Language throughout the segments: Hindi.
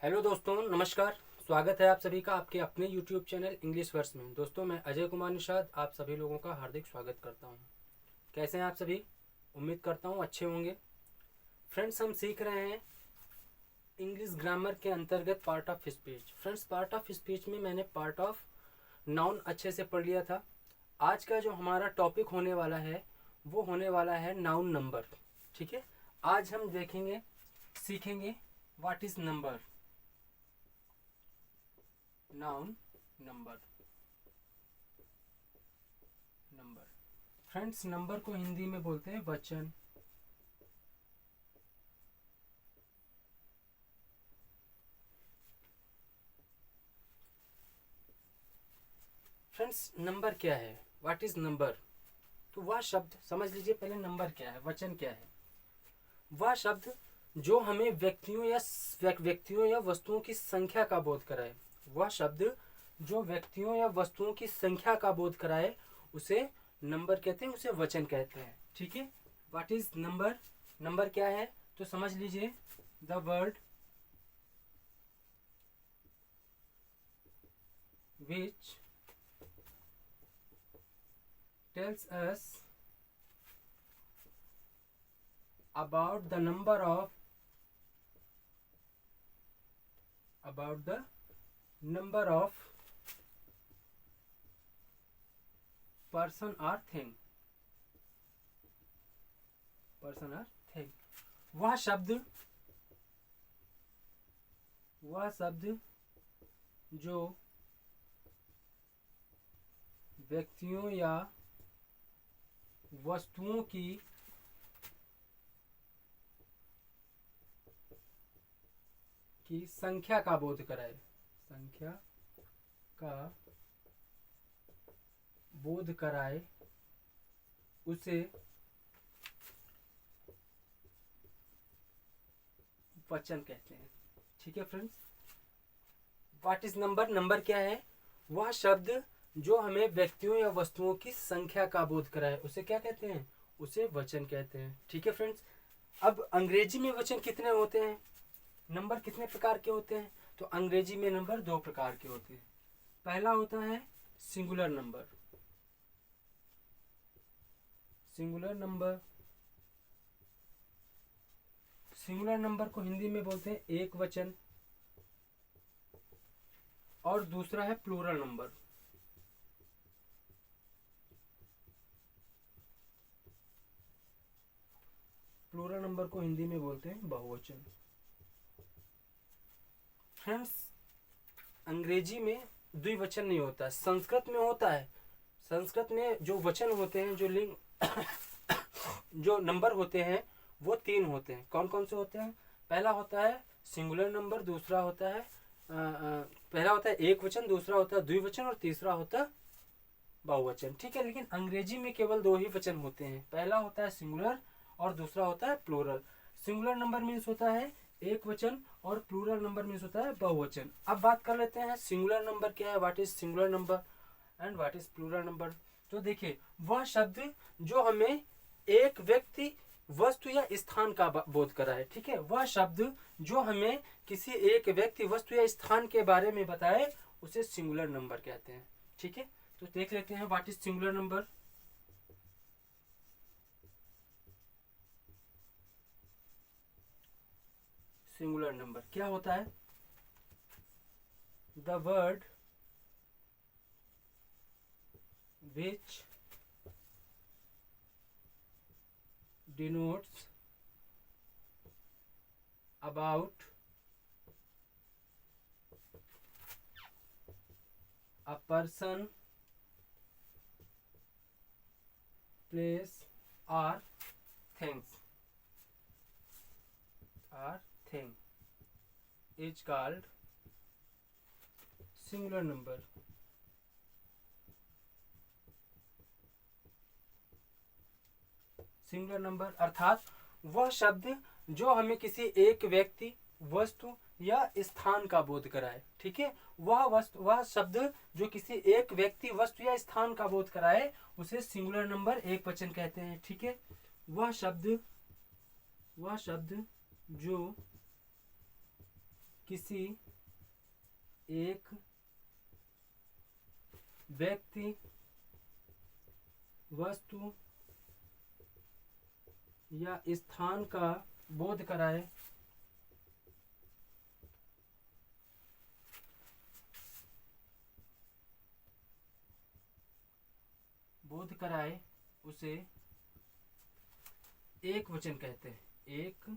हेलो दोस्तों, नमस्कार। स्वागत है आप सभी का आपके अपने YouTube चैनल इंग्लिश वर्स में। दोस्तों, मैं अजय कुमार निषाद आप सभी लोगों का हार्दिक स्वागत करता हूं। कैसे हैं आप सभी? उम्मीद करता हूं अच्छे होंगे। फ्रेंड्स, हम सीख रहे हैं इंग्लिश ग्रामर के अंतर्गत part of speech. Friends, part of speech में मैंने पार्ट ऑफ नाउन अच्छे से पढ़ लिया था। आज का जो हमारा टॉपिक होने वाला है वो होने वाला है नाउन नंबर। ठीक है, आज हम देखेंगे, सीखेंगे what is number, noun number. Number friends, number को हिंदी में बोलते हैं वचन। फ्रेंड्स, नंबर क्या है? What is number? तो वह शब्द समझ लीजिए पहले। नंबर क्या है, वचन क्या है? वह शब्द जो हमें व्यक्तियों या वस्तुओं की संख्या का बोध कराए। वह शब्द जो व्यक्तियों या वस्तुओं की संख्या का बोध कराए उसे नंबर कहते हैं, उसे वचन कहते हैं। ठीक है, व्हाट इज नंबर? नंबर क्या है तो समझ लीजिए। The word which tells us about the number of person or thing। वह शब्द जो व्यक्तियों या वस्तुओं की संख्या का बोध कराए। संख्या का बोध कराए उसे वचन कहते हैं। ठीक है friends, what is number? Number क्या है? वह शब्द जो हमें व्यक्तियों या वस्तुओं की संख्या का बोध कराए उसे क्या कहते हैं? उसे वचन कहते हैं। ठीक है फ्रेंड्स, अब अंग्रेजी में वचन कितने होते हैं, नंबर कितने प्रकार के होते हैं? तो अंग्रेजी में नंबर दो प्रकार के होते हैं। पहला होता है सिंगुलर नंबर। सिंगुलर नंबर को हिंदी में बोलते हैं एक वचन। और दूसरा है प्लूरल नंबर। प्लूरल नंबर को हिंदी में बोलते हैं बहुवचन। फ्रेंड्स, अंग्रेजी में द्विवचन नहीं होता, संस्कृत में होता है। संस्कृत में जो वचन होते हैं, जो लिंग जो नंबर होते हैं वो तीन होते हैं। कौन कौन से होते हैं? पहला होता है सिंगुलर नंबर, दूसरा होता है पहला होता है एक वचन, दूसरा होता है द्विवचन और तीसरा होता है बहुवचन। ठीक है, लेकिन अंग्रेजी में केवल दो ही वचन होते हैं। पहला होता है सिंगुलर और दूसरा होता है प्लूरल। सिंगुलर नंबर मीन्स होता है एक वचन और प्लूरल नंबर मीन्स होता है बहुवचन। अब बात कर लेते हैं सिंगुलर नंबर क्या है, what is singular number and what is plural number. तो देखिए, वह शब्द जो हमें एक व्यक्ति, वस्तु या स्थान का बोध कराए। ठीक है, वह शब्द जो हमें किसी एक व्यक्ति, वस्तु या स्थान के बारे में बताए उसे सिंगुलर नंबर कहते हैं। ठीक है, तो देख लेते हैं what is singular number. Singular number क्या होता है? The word which denotes about a person, place or things is called singular number। Singular number अर्थात वह शब्द जो हमें किसी एक व्यक्ति, वस्तु या स्थान का बोध कराए। ठीक है, वह शब्द जो किसी एक व्यक्ति, वस्तु या स्थान का बोध कराए उसे सिंगुलर नंबर, एक वचन कहते हैं। ठीक है, वह शब्द जो किसी एक व्यक्ति, वस्तु या स्थान का बोध कराए, उसे एक वचन कहते हैं। एक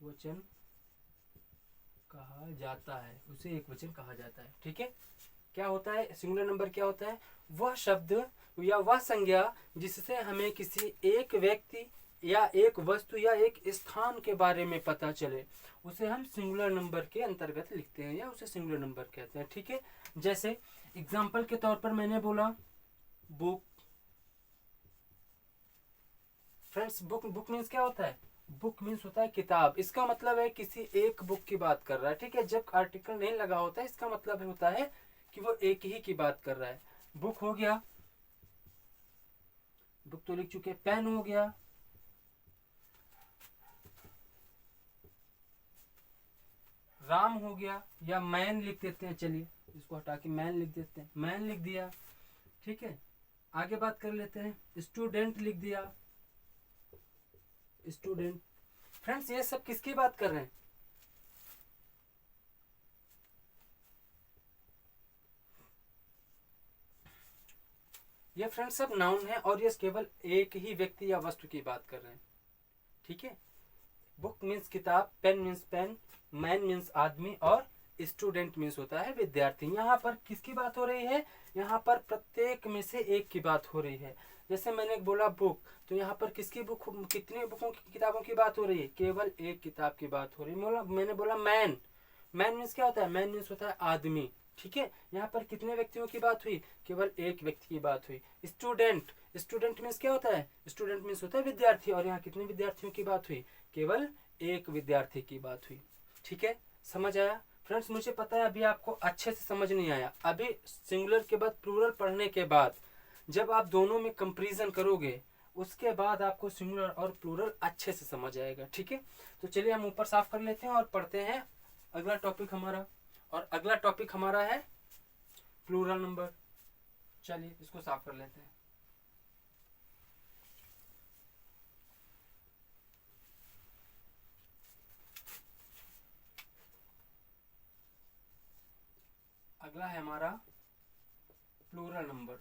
वचन कहा जाता है, उसे एक वचन कहा जाता है। ठीक है, क्या होता है सिंगुलर नंबर? क्या होता है? वह शब्द या वह संज्ञा जिससे हमें किसी एक व्यक्ति या एक वस्तु या एक स्थान के बारे में पता चले, उसे हम सिंगुलर नंबर के अंतर्गत लिखते हैं या उसे सिंगुलर नंबर कहते हैं। ठीक है, जैसे एग्जाम्पल के तौर पर मैंने बोला बुक। फ्रेंड्स, बुक मीन्स क्या होता है? बुक मीन्स होता है किताब। इसका मतलब है किसी एक बुक की बात कर रहा है। ठीक है, जब आर्टिकल नहीं लगा होता है इसका मतलब होता है कि वो एक ही की बात कर रहा है। बुक हो गया, बुक तो लिख चुके। पेन हो गया, राम हो गया, या मैन लिख देते हैं। चलिए इसको हटा के मैन लिख देते हैं। मैन लिख दिया। ठीक है, आगे बात कर लेते हैं। स्टूडेंट लिख दिया, स्टूडेंट। फ्रेंड्स, ये सब किसकी बात कर रहे हैं? ये फ्रेंड्स सब नाउन है और ये केवल एक ही व्यक्ति या वस्तु की बात कर रहे हैं। ठीक है, बुक मीन्स किताब, pen means pen, man means आदमी, और स्टूडेंट मीन्स होता है विद्यार्थी। यहाँ पर किसकी बात हो रही है? यहाँ पर प्रत्येक में से एक की बात हो रही है। जैसे मैंने बोला बुक, तो यहाँ पर किसकी बुक, कितने बुकों की, किताबों की बात हो रही है? केवल एक किताब की बात हो रही है। मैंने बोला मैन, मैन मीन्स क्या होता है? मैन मीन्स होता है आदमी। ठीक है, यहाँ पर कितने व्यक्तियों की बात हुई? केवल एक व्यक्ति की बात हुई। स्टूडेंट, स्टूडेंट मीन्स क्या होता है? स्टूडेंट मीन्स होता है विद्यार्थी, और यहाँ कितने विद्यार्थियों की बात हुई? केवल एक विद्यार्थी की बात हुई। ठीक है, समझ आया? फ्रेंड्स, मुझे पता है अभी आपको अच्छे से समझ नहीं आया। अभी सिंगुलर के बाद प्लूरल पढ़ने के बाद जब आप दोनों में कंपैरिजन करोगे, उसके बाद आपको सिंगुलर और प्लूरल अच्छे से समझ आएगा। ठीक है, तो चलिए हम ऊपर साफ कर लेते हैं और पढ़ते हैं अगला टॉपिक हमारा। और अगला टॉपिक हमारा है प्लूरल नंबर। चलिए इसको साफ कर लेते हैं। अगला है हमारा प्लूरल नंबर।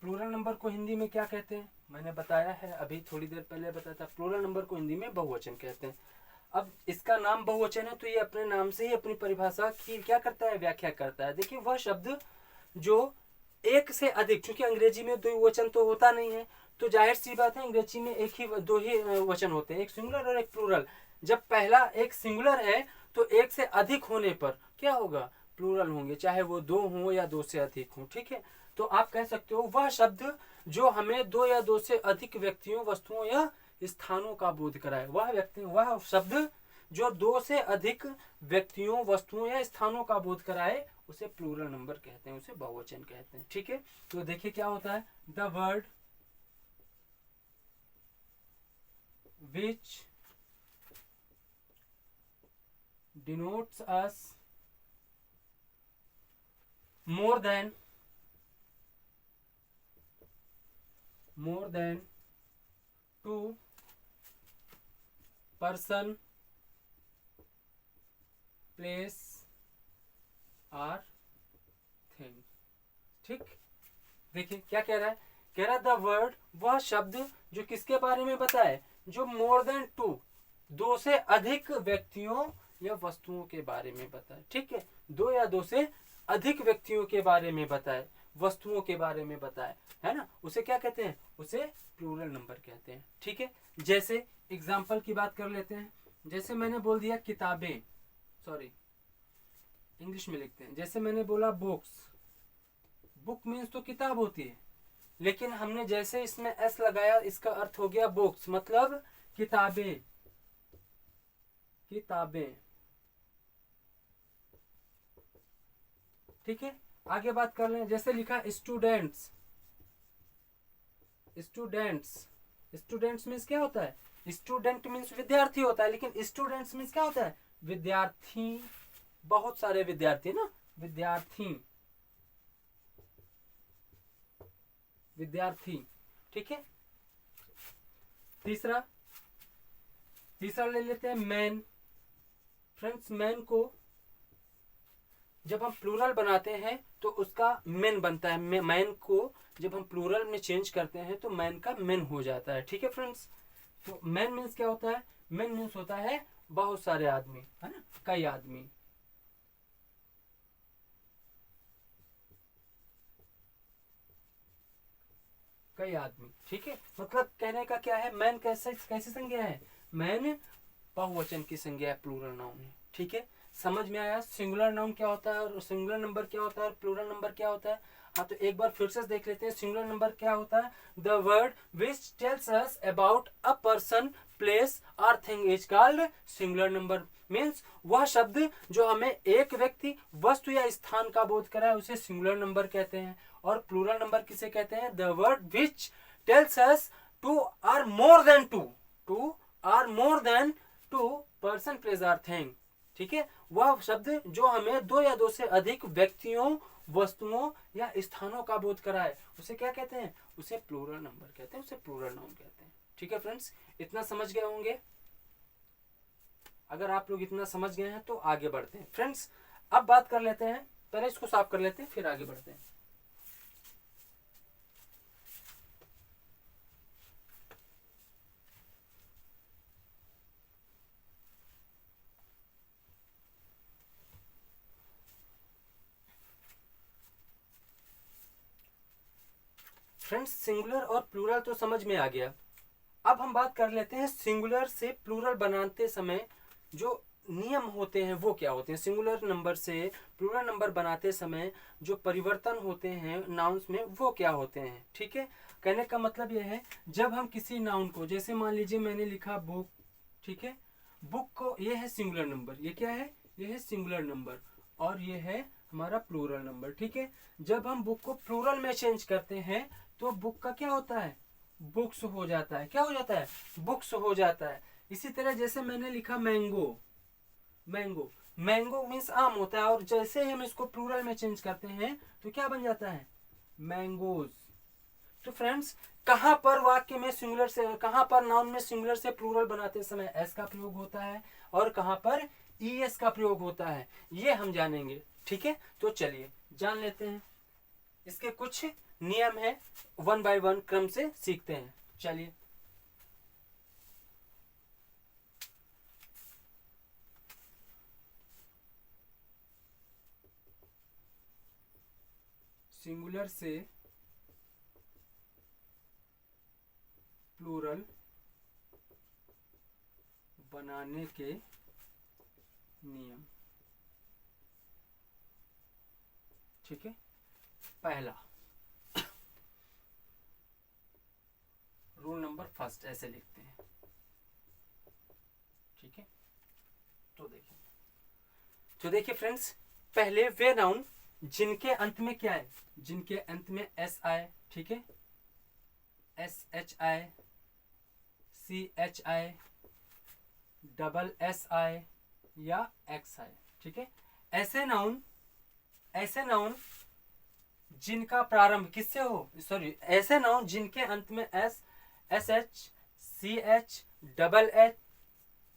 प्लूरल नंबर को हिंदी में क्या कहते हैं? मैंने बताया है, अभी थोड़ी देर पहले बताया था। प्लूरल नंबर को हिंदी में बहुवचन कहते हैं। अब इसका नाम बहुवचन है तो ये अपने नाम से ही अपनी परिभाषा की क्या करता है? व्याख्या करता है। देखिए, वह शब्द जो एक से अधिक, क्योंकि अंग्रेजी में द्विवचन तो होता नहीं है, तो जाहिर सी बात है अंग्रेजी में दो ही वचन होते हैं, एक सिंगुलर और एक प्लूरल। जब पहला एक सिंगुलर है तो एक से अधिक होने पर क्या होगा? प्लूरल होंगे, चाहे वो दो हो या दो से अधिक हो। ठीक है, तो आप कह सकते हो वह शब्द जो हमें दो या दो से अधिक व्यक्तियों, वस्तुओं या स्थानों का बोध कराए। वह शब्द जो दो से अधिक व्यक्तियों, वस्तुओं या स्थानों का बोध कराए, उसे प्लूरल नंबर कहते हैं, उसे बहुवचन कहते हैं। ठीक है, तो देखिए क्या होता है। The word which denotes us more than two person, place or thing। ठीक, देखिए क्या कह रहा है? कह रहा द वर्ड, वह शब्द जो किसके बारे में बताए? जो मोर देन टू, दो से अधिक व्यक्तियों या वस्तुओं के बारे में बताए। ठीक है, दो या दो से अधिक व्यक्तियों के बारे में बताए, वस्तुओं के बारे में बताए, है ना, उसे क्या कहते हैं? उसे प्लूरल नंबर कहते हैं। ठीक है, जैसे एग्जाम्पल की बात कर लेते हैं। जैसे मैंने बोल दिया किताबें, सॉरी इंग्लिश में लिखते हैं। जैसे मैंने बोला बुक्स, बुक मीन्स तो किताब होती है, लेकिन हमने जैसे इसमें एस लगाया, इसका अर्थ हो गया बुक्स, मतलब किताबें, किताबें। ठीक है, आगे बात कर लें। जैसे लिखा स्टूडेंट्स, स्टूडेंट्स, स्टूडेंट्स मीन्स क्या होता है? स्टूडेंट मीन्स विद्यार्थी होता है, लेकिन स्टूडेंट्स मीन्स क्या होता है? विद्यार्थी, बहुत सारे विद्यार्थी ना, विद्यार्थी, विद्यार्थी, ठीक है। तीसरा ले लेते हैं मैन। फ्रेंड्स, मैन को जब हम प्लूरल बनाते हैं तो उसका मेन बनता है। मैन को जब हम प्लूरल में चेंज करते हैं तो मैन का मेन हो जाता है, ठीक है फ्रेंड्स। तो मैन मीन्स क्या होता है? मैन मीन्स होता है बहुत सारे आदमी, है ना, कई आदमी। कई आदमी, ठीक है। मतलब कहने का क्या है, मैन कैसी संज्ञा है? मैन बहुवचन की संज्ञा है, प्लूरल नाउन है, ठीक है। समझ में आया सिंगुलर नाउन क्या होता है और सिंगुलर नंबर क्या होता है और प्लूरल नंबर क्या होता है? हाँ, तो एक बार फिर से देख लेते हैं। सिंगुलर नंबर क्या होता है? The word which tells us about a person, place और thing is called singular number. Means वह शब्द जो हमें एक व्यक्ति, वस्तु या स्थान का बोध कराए उसे सिंगुलर नंबर कहते हैं। और प्लूरल नंबर किसे कहते हैं? The word which tells us two or more than two person, place और थिंग, ठीक है। वह शब्द जो हमें दो या दो से अधिक व्यक्तियों, वस्तुओं या स्थानों का बोध कराए उसे क्या कहते हैं? उसे प्लूरल नंबर कहते हैं, उसे प्लूरल नाउन कहते हैं, ठीक है फ्रेंड्स। इतना समझ गए होंगे। अगर आप लोग इतना समझ गए हैं तो आगे बढ़ते हैं फ्रेंड्स। अब बात कर लेते हैं, पहले इसको साफ कर लेते हैं फिर आगे बढ़ते हैं। फ्रेंड्स, सिंगुलर और प्लूरल तो समझ में आ गया। अब हम बात कर लेते हैं सिंगुलर से प्लूरल बनाते समय जो नियम होते हैं वो क्या होते हैं। सिंगुलर नंबर से प्लूरल नंबर बनाते समय जो परिवर्तन होते हैं नाउन्स में वो क्या होते हैं, ठीक है। कहने का मतलब यह है, जब हम किसी नाउन को, जैसे मान लीजिए मैंने लिखा बुक, ठीक है। बुक को, ये है सिंगुलर नंबर, ये क्या है? ये है सिंगुलर नंबर और ये है हमारा प्लूरल नंबर, ठीक है। जब हम बुक को प्लूरल में चेंज करते हैं तो बुक का क्या होता है? बुक्स हो जाता है। क्या हो जाता है? बुक्स हो जाता है। इसी तरह जैसे मैंने लिखा मैंगो, मैंगो मीन्स आम होता है, और जैसे ही हम इसको प्लूरल में चेंज करते हैं तो क्या बन जाता है? मैंगोज। तो फ्रेंड्स, कहां पर वाक्य में सिंगुलर से, कहां पर नाउन में सिंगुलर से प्लूरल बनाते समय एस का प्रयोग होता है और कहां पर ईएस का प्रयोग होता है, ये हम जानेंगे, ठीक है। तो चलिए जान लेते हैं। इसके कुछ नियम है, वन बाय वन क्रम से सीखते हैं। चलिए, सिंगुलर से प्लूरल बनाने के नियम, ठीक है। पहला रूल नंबर फर्स्ट ऐसे लिखते हैं, ठीक है। तो देखिए फ्रेंड्स, पहले वे नाउन जिनके अंत में क्या है? जिनके अंत में एस आए, ठीक है, एस एच आए, सी एच आए, डबल एस आए या एक्स आए, ठीक है। ऐसे नाउन जिनका प्रारंभ किससे हो, सॉरी, ऐसे नाउन जिनके अंत में S, S H, C H, double H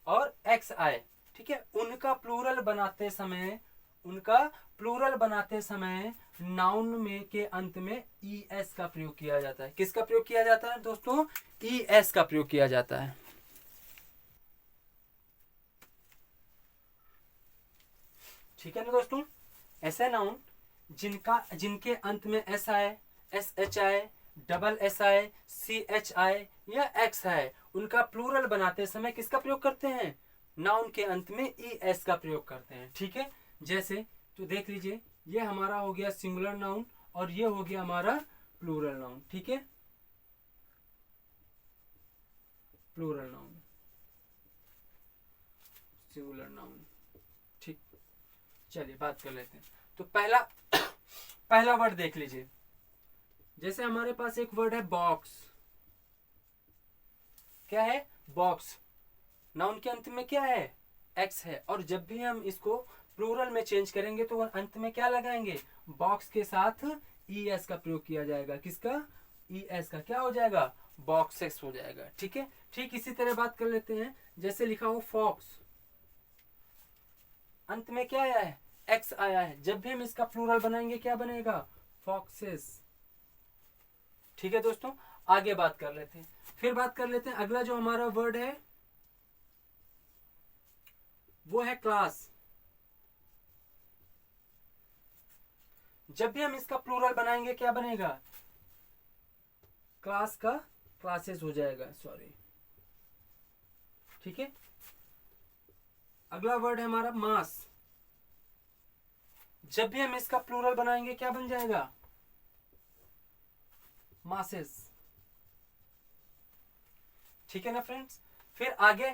और एक्स आए, ठीक है, उनका प्लूरल बनाते समय नाउन में के अंत में ई एस का प्रयोग किया जाता है। किसका प्रयोग किया जाता है दोस्तों? ई एस का प्रयोग किया जाता है, ठीक है ना दोस्तों। ऐसे नाउन जिनके अंत में एस आए, एस एच आए, डबल एस आए, सी एच आए या एक्स आए, उनका प्लूरल बनाते समय किसका प्रयोग करते हैं? नाउन के अंत में ई एस का प्रयोग करते हैं, ठीक है। जैसे तो देख लीजिए, ये हमारा हो गया सिंगुलर नाउन और ये हो गया हमारा प्लूरल नाउन, ठीक है। प्लूरल नाउन, सिंगुलर नाउन, ठीक। चलिए बात कर लेते हैं। तो पहला वर्ड देख लीजिए। जैसे हमारे पास एक वर्ड है बॉक्स, क्या है? बॉक्स, नाउन के अंत में क्या है, एक्स है, और जब भी हम इसको प्लूरल में चेंज करेंगे तो अंत में क्या लगाएंगे, बॉक्स के साथ es का प्रयोग किया जाएगा। किसका, es का, क्या हो जाएगा, बॉक्सेस हो जाएगा। ठीक है, ठीक इसी तरह बात कर लेते हैं, जैसे लिखा हो फॉक्स, अंत में क्या आया है, एक्स आया है, जब भी हम इसका प्लूरल बनाएंगे क्या बनेगा, फॉक्सेस। ठीक है दोस्तों, आगे बात कर लेते हैं। फिर बात कर लेते हैं अगला जो हमारा वर्ड है वो है क्लास। जब भी हम इसका प्लूरल बनाएंगे क्या बनेगा, क्लास का क्लासेस हो जाएगा, सॉरी। ठीक है, अगला वर्ड है हमारा मास। जब भी हम इसका प्लूरल बनाएंगे क्या बन जाएगा, मासेस। ठीक है ना फ्रेंड्स। फिर आगे,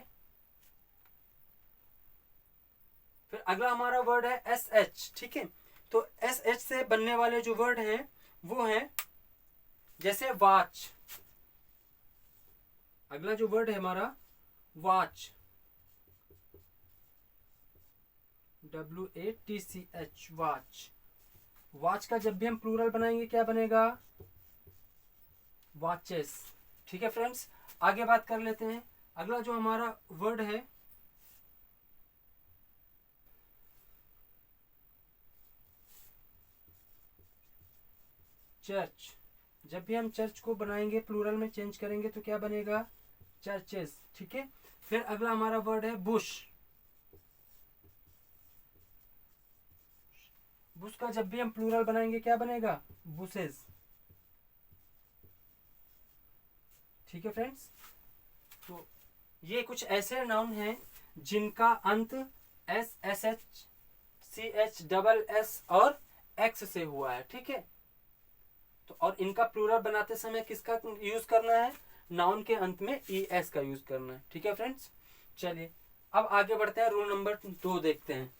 फिर अगला हमारा वर्ड है एस एच। ठीक है, तो एस एच से बनने वाले जो वर्ड हैं वो हैं जैसे वॉच। अगला जो वर्ड है हमारा वॉच, WATCH, वॉच। वॉच का जब भी हम प्लूरल बनाएंगे क्या बनेगा, वॉचेस। ठीक है फ्रेंड्स, आगे बात कर लेते हैं। अगला जो हमारा वर्ड है चर्च। जब भी हम चर्च को बनाएंगे प्लूरल में चेंज करेंगे तो क्या बनेगा, चर्चेस। ठीक है, फिर अगला हमारा वर्ड है बुश। बुश का जब भी हम प्लूरल बनाएंगे क्या बनेगा, बुशेस। ठीक है फ्रेंड्स, तो ये कुछ ऐसे नाउन हैं जिनका अंत S, S H, C H, double S और एक्स से हुआ है। ठीक है, तो और इनका प्लूरल बनाते समय किसका यूज करना है, नाउन के अंत में es का यूज करना है। ठीक है फ्रेंड्स, चलिए अब आगे बढ़ते हैं, रूल नंबर 2 देखते हैं।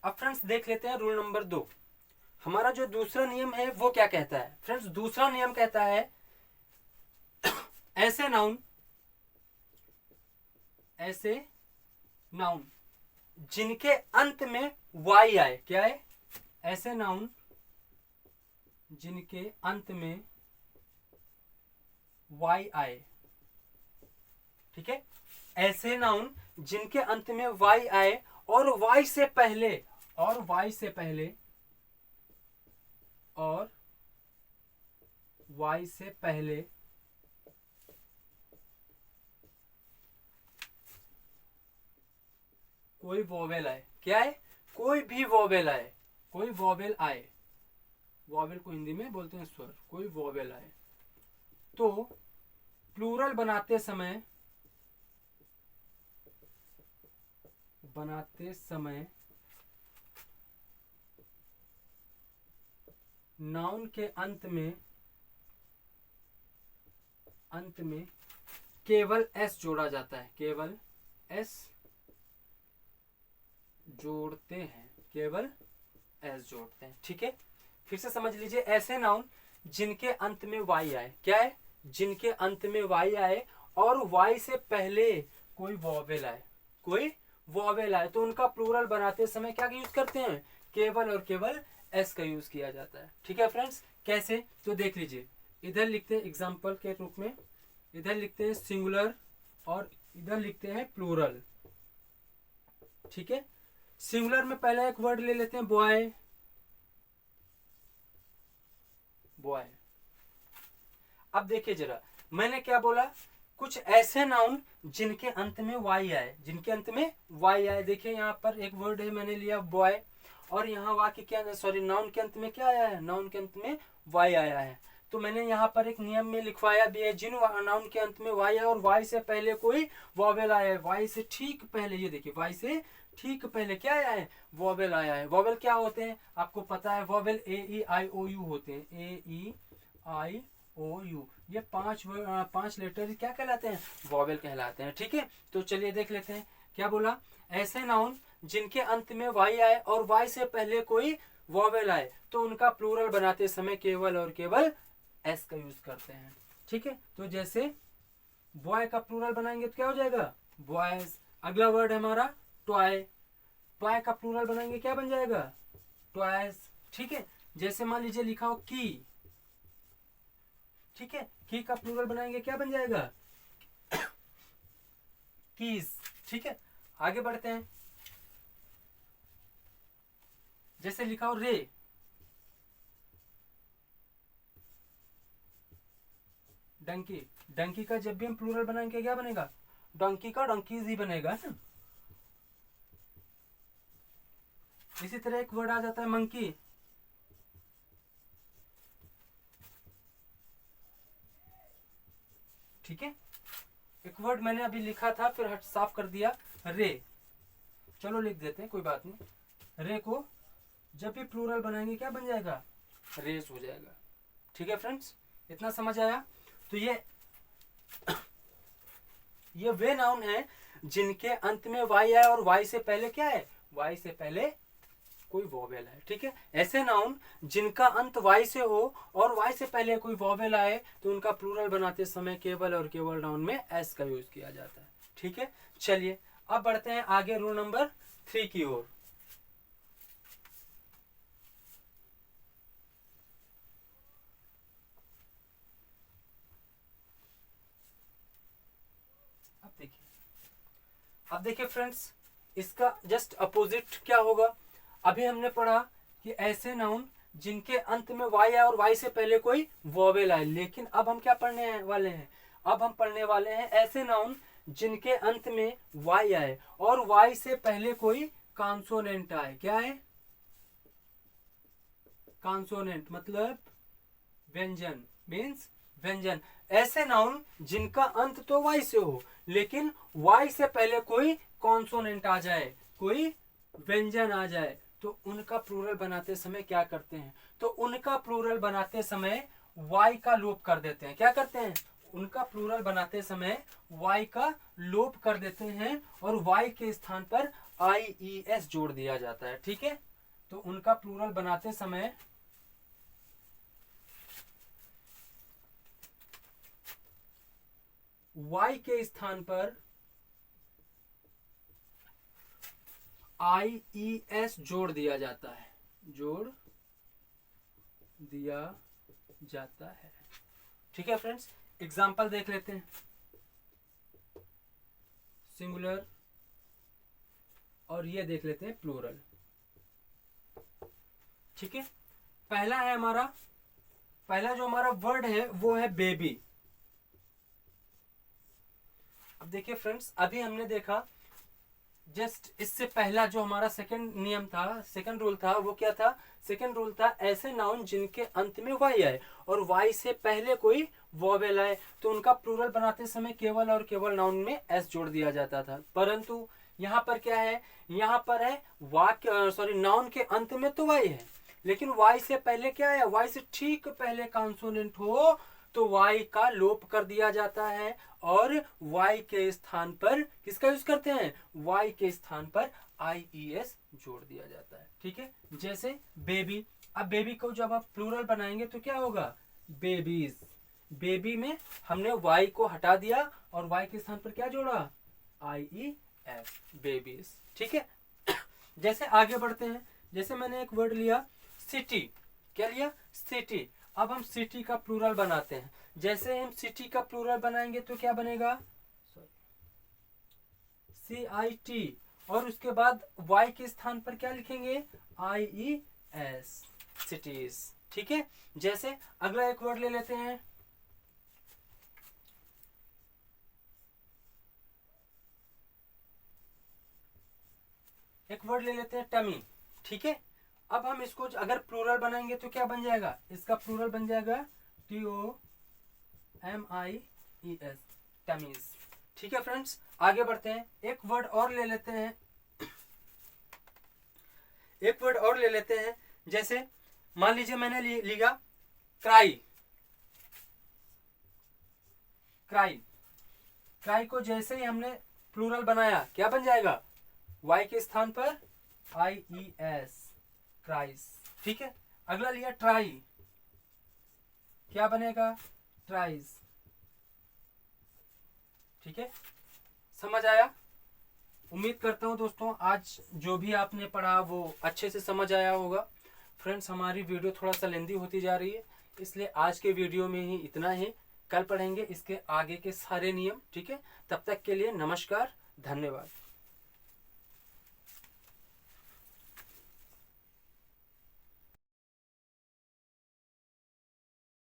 अब फ्रेंड्स देख लेते हैं रूल नंबर 2। हमारा जो दूसरा नियम है वो क्या कहता है फ्रेंड्स, दूसरा नियम कहता है ऐसे नाउन जिनके अंत में y आए, क्या है, ऐसे नाउन जिनके अंत में y आए। ठीक है, ऐसे नाउन जिनके अंत में y आए और y से पहले कोई वोवेल आए। क्या है, कोई भी वोवेल आए, कोई वोवेल आए, वोवेल को हिंदी में बोलते हैं स्वर, कोई वोवेल आए तो प्लूरल बनाते समय नाउन के अंत में केवल s जोड़ा जाता है, केवल s जोड़ते हैं, केवल s जोड़ते हैं। ठीक है, फिर से समझ लीजिए, ऐसे नाउन जिनके अंत में y आए, क्या है, जिनके अंत में y आए और y से पहले कोई वोवेल आए तो उनका प्लूरल बनाते समय क्या यूज करते हैं, केवल और केवल s का यूज किया जाता है। ठीक है फ्रेंड्स, कैसे, तो देख लीजिए, इधर लिखते हैं एग्जाम्पल के रूप में, इधर लिखते हैं सिंगुलर और इधर लिखते हैं प्लूरल। ठीक है, सिंगुलर में पहले एक वर्ड ले लेते हैं बॉय। अब देखिए जरा, मैंने क्या बोला, कुछ ऐसे नाउन जिनके अंत में y आए, देखिए यहाँ पर एक वर्ड है, मैंने लिया बॉय, और यहाँ वाक्य क्या, सॉरी, नाउन के अंत में क्या आया है, नाउन के अंत में y आया है। तो मैंने यहाँ पर एक नियम में लिखवाया भी है, जिन नाउन के अंत में y है और y से पहले कोई वोवेल आया है, y से ठीक पहले, ये देखिए y से ठीक पहले क्या आया है, वोवेल आया है। वोवेल क्या होते हैं आपको पता है, vowel A E I O U होते हैं, A E I O U, ये पांच लेटर क्या कहलाते हैं? वॉवेल कहलाते हैं। ठीक है, तो चलिए देख लेते हैं क्या बोला। ऐसे नाउन जिनके अंत में वाई आए और वाई से पहले कोई वॉवेल आए तो उनका प्लूरल बनाते समय केवल और केवल एस का यूज करते हैं। ठीक है, तो जैसे बॉय का प्लूरल बनाएंगे तो क्या हो जाएगा? बॉयज। अगला वर्ड है हमारा टॉय, टॉय का प्लूरल बनाएंगे क्या बन जाएगा? टॉयज। ठीक है, जैसे मान लीजिए लिखा हो की, ठीक है, की का प्लूरल बनाएंगे क्या बन जाएगा? कीज। ठीक है, आगे बढ़ते हैं। जैसे लिखा हो रे, डंकी, डंकी का जब भी हम प्लूरल बनाएंगे क्या बनेगा? डंकी का डंकीज ही बनेगा ना। इसी तरह एक वर्ड आ जाता है मंकी, ठीक है। एक वर्ड मैंने अभी लिखा था फिर हट साफ कर दिया, रे। चलो लिख देते हैं, कोई बात नहीं। रे को जब भी प्लूरल बनाएंगे क्या बन जाएगा? रेस हो जाएगा। ठीक है फ्रेंड्स, इतना समझ आया? तो ये वे नाउन है जिनके अंत में वाई है और वाई से पहले क्या है? वाई से पहले कोई वॉवेल है। ठीक है, ऐसे नाउन जिनका अंत वाई से हो और वाई से पहले कोई वॉवेल आए तो उनका प्लूरल बनाते समय केवल और केवल नाउन में एस का यूज किया जाता है। ठीक है, चलिए अब बढ़ते हैं आगे रूल नंबर 3 की ओर। अब देखिए फ्रेंड्स, इसका जस्ट अपोजिट क्या होगा? अभी हमने पढ़ा कि ऐसे नाउन जिनके अंत में वाई आए और वाई से पहले कोई वॉवेल आए, लेकिन अब हम क्या पढ़ने वाले हैं? अब हम पढ़ने वाले हैं ऐसे नाउन जिनके अंत में वाई आए और वाई से पहले कोई कॉन्सोनेंट आए। क्या है? कॉन्सोनेंट मतलब व्यंजन, मीन्स व्यंजन। ऐसे नाउन जिनका अंत तो वाई से हो लेकिन वाई से पहले कोई कॉन्सोनेंट आ जाए, कोई व्यंजन आ जाए, तो उनका प्लूरल बनाते समय क्या करते हैं? तो उनका प्लूरल बनाते समय वाई का लोप कर देते हैं। क्या करते हैं? उनका प्लूरल बनाते समय वाई का लोप कर देते हैं और वाई के स्थान पर आई ई एस जोड़ दिया जाता है। ठीक है, तो उनका प्लूरल बनाते समय y के स्थान पर आई ई एस जोड़ दिया जाता है, जोड़ दिया जाता है। ठीक है फ्रेंड्स, एग्जाम्पल देख लेते हैं। सिंगुलर और ये देख लेते हैं प्लूरल। ठीक है, पहला है हमारा, पहला जो हमारा वर्ड है वो है बेबी। अब देखिए फ्रेंड्स, अभी हमने देखा जस्ट इससे पहला जो हमारा सेकंड नियम था, सेकंड रूल था, वो क्या था? सेकंड रूल था ऐसे नाउन जिनके अंत में वाई आए और वाई से पहले कोई वॉवेल आए तो उनका प्लूरल बनाते समय केवल और केवल नाउन में एस जोड़ दिया जाता था। परंतु यहाँ पर क्या है? यहाँ पर है वाक्य नाउन के अंत में तो वाई है लेकिन वाई से पहले क्या है? वाई से ठीक पहले कॉन्सोनेंट हो तो वाई का लोप कर दिया जाता है और वाई के स्थान पर किसका यूज करते हैं? वाई के स्थान पर आई ई एस जोड़ दिया जाता है। ठीक है, जैसे बेबी। अब बेबी को जब आप प्लूरल बनाएंगे तो क्या होगा? बेबीज। बेबी में हमने वाई को हटा दिया और वाई के स्थान पर क्या जोड़ा? आई ई एस, बेबीज। ठीक है, जैसे आगे बढ़ते हैं। जैसे मैंने एक वर्ड लिया सिटी। क्या लिया? सिटी। अब हम सिटी का प्लूरल बनाते हैं। जैसे हम सिटी का प्लूरल बनाएंगे तो क्या बनेगा? सी आई टी, और उसके बाद वाई के स्थान पर क्या लिखेंगे? आई ई एस, सिटीज। ठीक है, जैसे अगला एक वर्ड ले लेते हैं, एक वर्ड ले लेते हैं टमी। ठीक है, अब हम इसको अगर प्लूरल बनाएंगे तो क्या बन जाएगा? इसका प्लूरल बन जाएगा टी ओ एम आई ई एस, टमीज। ठीक है फ्रेंड्स, आगे बढ़ते हैं। एक वर्ड और ले लेते हैं, एक वर्ड और ले लेते हैं। जैसे मान लीजिए मैंने लिया क्राई। क्राई। क्राई को जैसे ही हमने प्लूरल बनाया क्या बन जाएगा, वाई के स्थान पर IES, क्राइस। ठीक है, अगला लिया ट्राई, क्या बनेगा, ट्राइज। ठीक है, समझ आया। उम्मीद करता हूँ दोस्तों आज जो भी आपने पढ़ा वो अच्छे से समझ आया होगा। फ्रेंड्स, हमारी वीडियो थोड़ा सा लेंदी होती जा रही है, इसलिए आज के वीडियो में ही इतना ही। कल पढ़ेंगे इसके आगे के सारे नियम। ठीक है, तब तक के लिए नमस्कार, धन्यवाद।